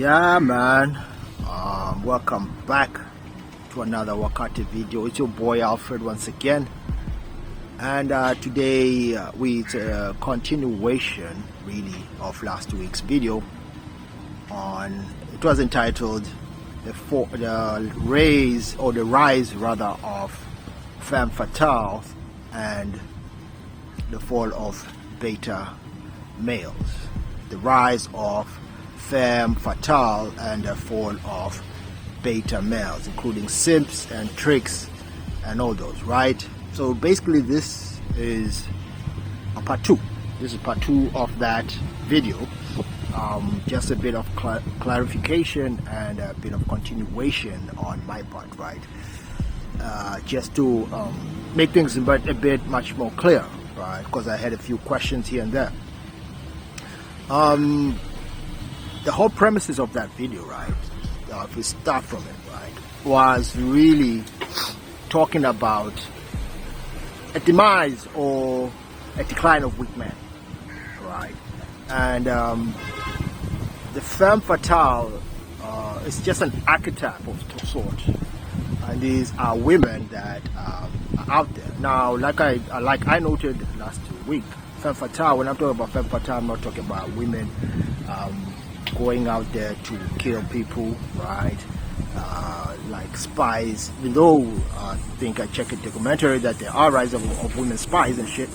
Yeah, man. Welcome back to another Wakati video. It's your boy Alfred once again, and today it's a continuation, really, of last week's video. It was entitled the rise of femme fatale and the fall of beta males. The rise of femme fatale and the fall of beta males, including simps and tricks and all those, right? So basically this is a part two. This is part two of that video. Just a bit of clarification and a bit of continuation on my part, right? Just to make things a bit much more clear, right? Because I had a few questions here and there. The whole premises of that video, right, if we start from it, right, was really talking about a demise or a decline of weak men, right? And the femme fatale is just an archetype of sort, and these are women that are out there. Now, like I noted last week, femme fatale, when I'm talking about femme fatale, I'm not talking about women going out there to kill people, right? Like spies, even though I think I checked a documentary that there are rise of women spies and shit,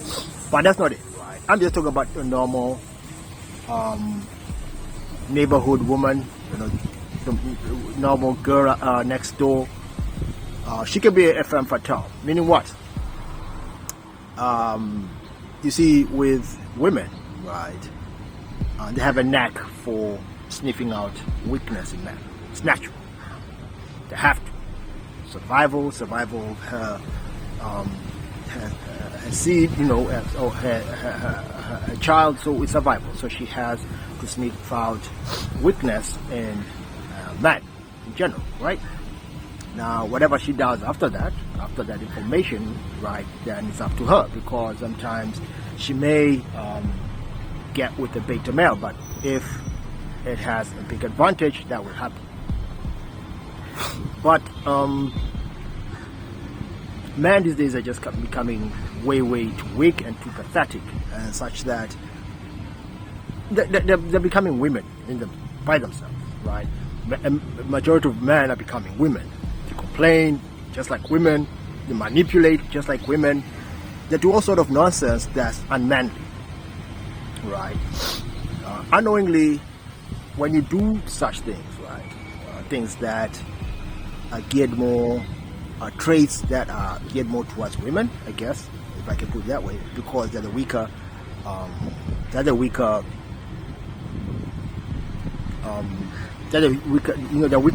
but that's not it, right? I'm just talking about a normal neighborhood woman, the normal girl next door. She can be a femme fatale, meaning what? You see, with women, right, they have a knack for sniffing out weakness in men. It's natural. They have to. Survival of her seed, or her child, so it's survival. So she has to sniff out weakness in men in general, right? Now, whatever she does after that information, right, then it's up to her, because sometimes she may get with the beta male, but if it has a big advantage, that will happen. But men these days are just becoming way too weak and too pathetic, and such that they're becoming women by themselves, right? A majority of men are becoming women. They complain just like women, they manipulate just like women, they do all sort of nonsense that's unmanly, right? Unknowingly, when you do such things, right, things that are geared more, traits that are geared more towards women, I guess, if I can put it that way, because they're the weaker, they're weaker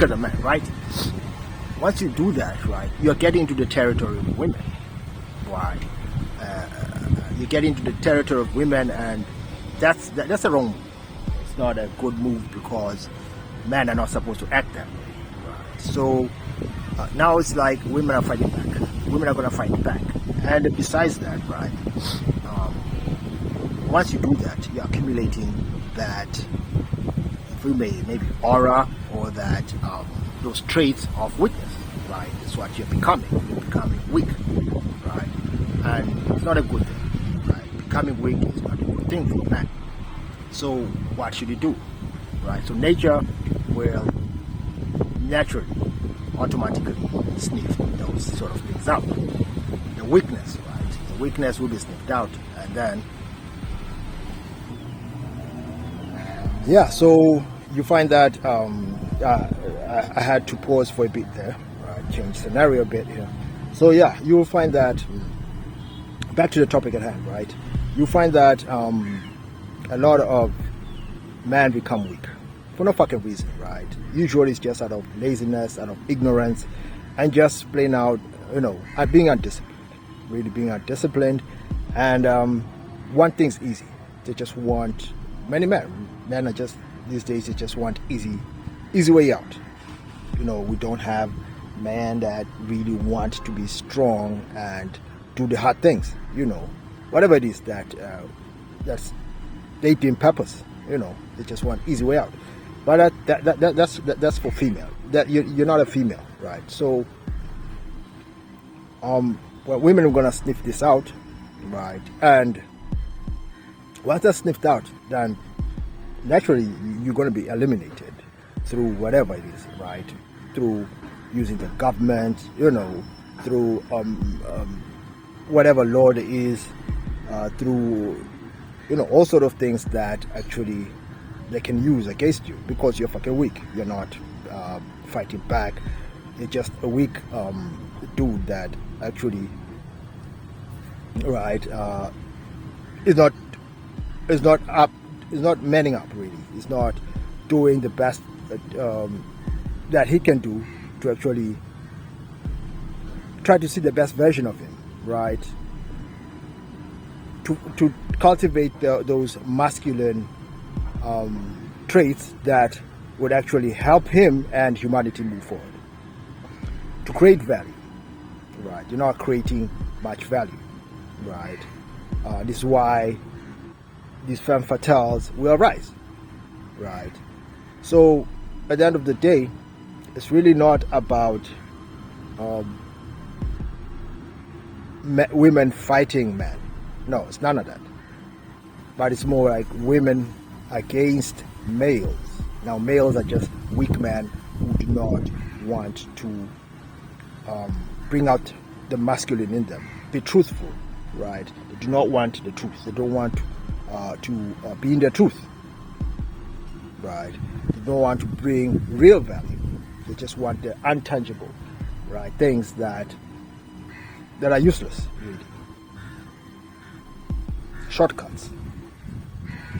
than men, right? Once you do that, right, you're getting into the territory of women, right? You get into the territory of women, and that's a wrong move. It's not a good move, because men are not supposed to act that way, right? So now it's like women are fighting back. Women are going to fight back, and besides that, right, once you do that, you're accumulating that, if we may, maybe aura, or that those traits of weakness, right? That's what you're becoming. You're becoming weak, right? And it's not a good thing, right? Becoming weak is not a good thing for a man. So what should you do, right? So nature will naturally, automatically sniff those sort of things out. The weakness, right? The weakness will be sniffed out, and then so you find that I had to pause for a bit there, right? Change scenario a bit here. So you will find that, back to the topic at hand, right? You find that a lot of men become weak for no fucking reason, right? Usually it's just out of laziness, out of ignorance, and just plain out, being undisciplined, really being undisciplined. And one thing's easy. They just want, many men are just, these days, they just want easy way out. We don't have men that really want to be strong and do the hard things, whatever it is that's dating purpose, they just want easy way out. But that's for female. That you're not a female, right? So, well, women are gonna sniff this out, right? And once that's sniffed out, then naturally you're gonna be eliminated through whatever it is, right? Through using the government, through whatever law there is, through all sort of things that actually they can use against you because you're fucking weak. You're not fighting back. You're just a weak dude that actually, right, is not manning up really. Is not doing the best that he can do to actually try to see the best version of him, right? To cultivate those masculine traits that would actually help him and humanity move forward. To create value, right? You're not creating much value, right? This is why these femme fatales will rise, right? So at the end of the day, it's really not about women fighting men. No, it's none of that. But it's more like women against males. Now, males are just weak men who do not want to bring out the masculine in them. Be truthful, right? They do not want the truth. They don't want to be in the truth, right? They don't want to bring real value. They just want the untangible, right? Things that are useless, really. Shortcuts.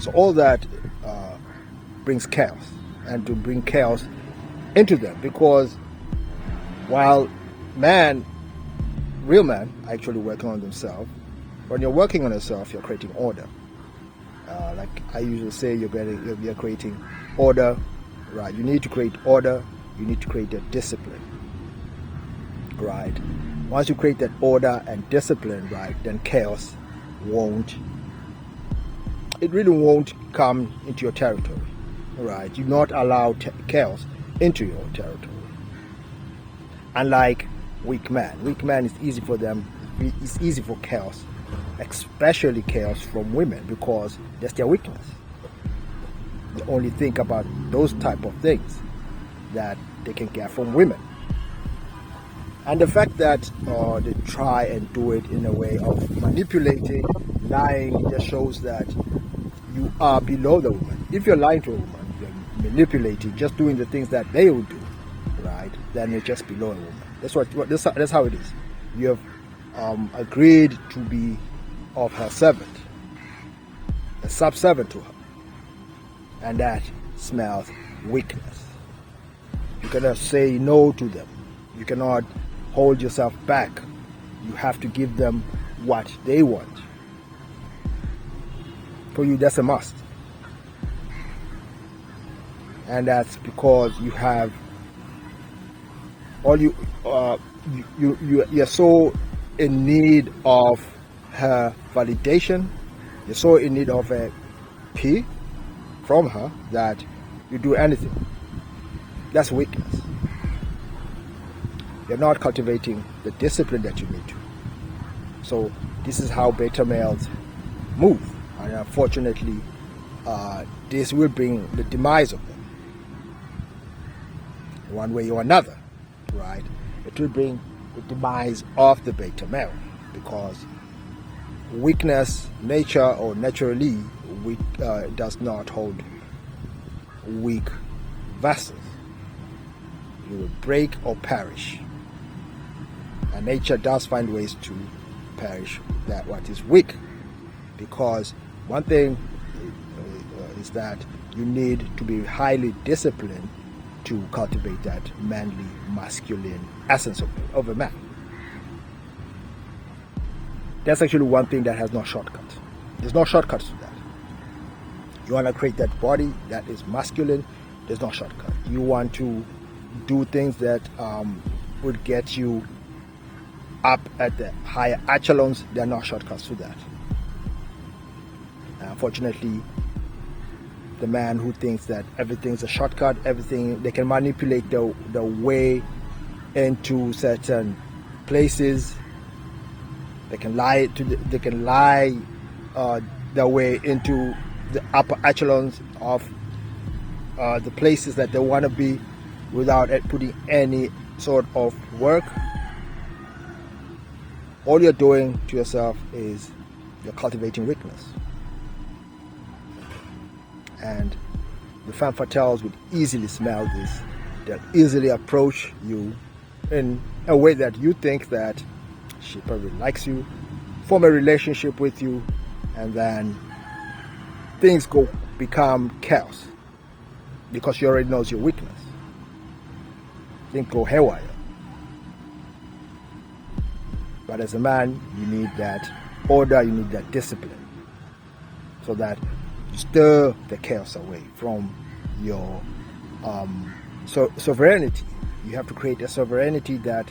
So all that brings chaos, and to bring chaos into them, because while real men are actually working on themselves, when you're working on yourself, you're creating order. Like I usually say, you're creating order, right? You need to create order. You need to create a discipline, right? Once you create that order and discipline, right, then chaos really won't come into your territory, right? You not allow chaos into your territory. Unlike weak men it's easy for them. It's easy for chaos, especially chaos from women, because that's their weakness. They only think about those type of things that they can get from women. And the fact that they try and do it in a way of manipulating, lying, just shows that you are below the woman. If you're lying to a woman, you're manipulating, just doing the things that they would do, right? Then you're just below a woman. That's how it is. You have agreed to be of her servant, a subservient to her, and that smells weakness. You cannot say no to them. You cannot hold yourself back. You have to give them what they want. For you, that's a must. And that's because you have you're so in need of her validation. You're so in need of a P from her that you do anything. That's weakness. You're not cultivating the discipline that you need to. So this is how beta males move. And unfortunately, this will bring the demise of them. One way or another, right? It will bring the demise of the beta male, because weakness, nature or naturally, does not hold weak vessels. You will break or perish. And nature does find ways to perish that what is weak, because one thing is that you need to be highly disciplined to cultivate that manly, masculine essence of a man. That's actually one thing that has no shortcut. There's no shortcuts to that. You want to create that body that is masculine, there's no shortcut. You want to do things that would get you up at the higher echelons, there are no shortcuts to that. Unfortunately, the man who thinks that everything's a shortcut, everything, they can manipulate the way into certain places. They can lie their way into the upper echelons of the places that they want to be without putting any sort of work. All you're doing to yourself is you're cultivating weakness. And the femme fatales would easily smell this. They'll easily approach you in a way that you think that she probably likes you, form a relationship with you, and then things become chaos because she already knows your weakness. Things go haywire. But as a man, you need that order, you need that discipline, so that you stir the chaos away from your sovereignty. You have to create a sovereignty that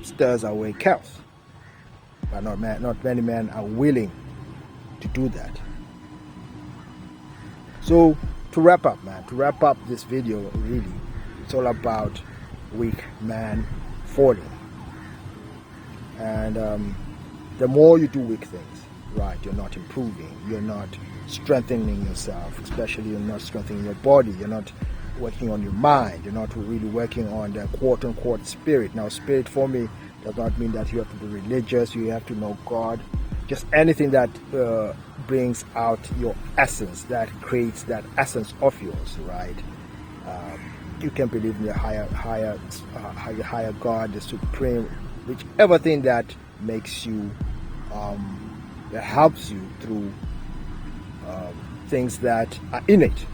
stirs away chaos. But not many men are willing to do that. So to wrap up this video, really, it's all about weak man falling. And the more you do weak things, right, you're not improving, you're not strengthening yourself, especially you're not strengthening your body, you're not working on your mind, you're not really working on the quote-unquote spirit. Now, spirit for me does not mean that you have to be religious, you have to know God, just anything that brings out your essence, that creates that essence of yours, right? You can believe in the higher God, the supreme, whichever thing that makes you, that helps you through things that are innate,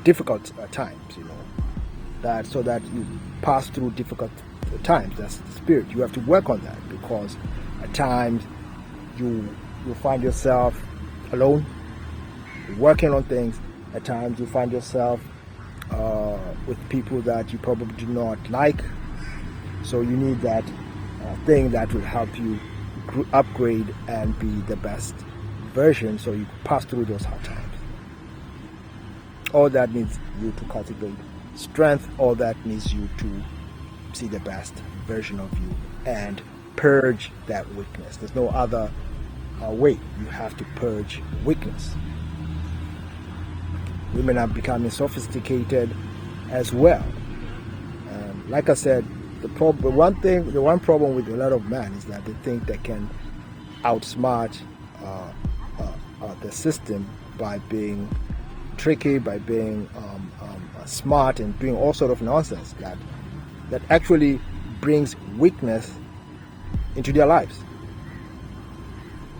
difficult times, that so that you pass through difficult times. That's the spirit. You have to work on that, because at times you find yourself alone, working on things. At times you find yourself with people that you probably do not like. So you need that thing that will help you upgrade and be the best version, so you pass through those hard times. All that needs you to cultivate strength. All that needs you to see the best version of you and purge that weakness. There's no other way. You have to purge weakness. Women are becoming sophisticated as well. Like I said, the one problem with a lot of men is that they think they can outsmart the system by being tricky, by being smart and doing all sort of nonsense that actually brings weakness into their lives.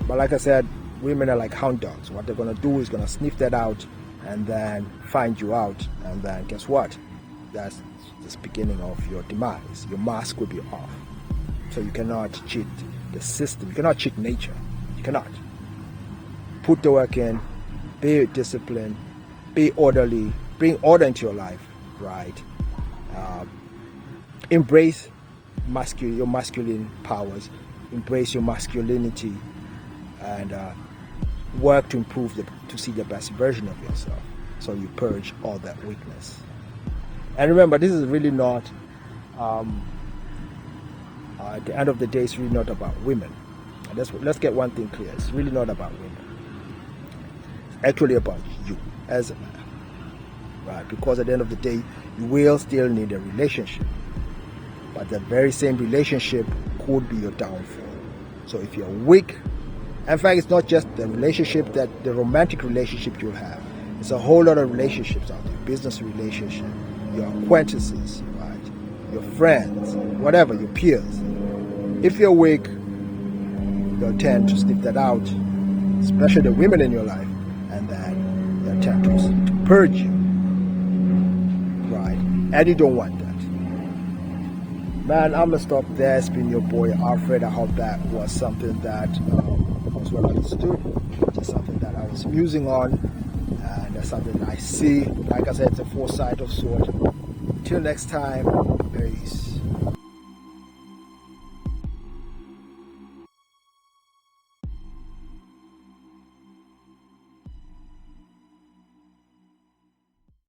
But like I said, women are like hound dogs. What they're going to do is going to sniff that out and then find you out, and then guess what? That's the beginning of your demise. Your mask will be off. So you cannot cheat the system. You cannot cheat nature. You cannot. Put the work in, be disciplined, be orderly, bring order into your life, right? Embrace your masculine powers, embrace your masculinity, and work to improve, to see the best version of yourself, so you purge all that weakness. And remember, this is really not, at the end of the day, it's really not about women. And let's get one thing clear. It's really not about women. It's actually about you as a man, right? Because at the end of the day, you will still need a relationship. But that very same relationship could be your downfall. So if you're weak, in fact, it's not just the relationship, that the romantic relationship you'll have. It's a whole lot of relationships out there. Business relationship, your acquaintances, right? Your friends, whatever, your peers. If you're weak, you'll tend to sniff that out, especially the women in your life, and then they'll tend to purge you, right? And you don't want that. Man, I'm gonna stop there. It's been your boy Alfred. I hope that was something that was well understood, just something that I was musing on, and that's something I see. Like I said, it's a foresight of sort. Till next time, peace.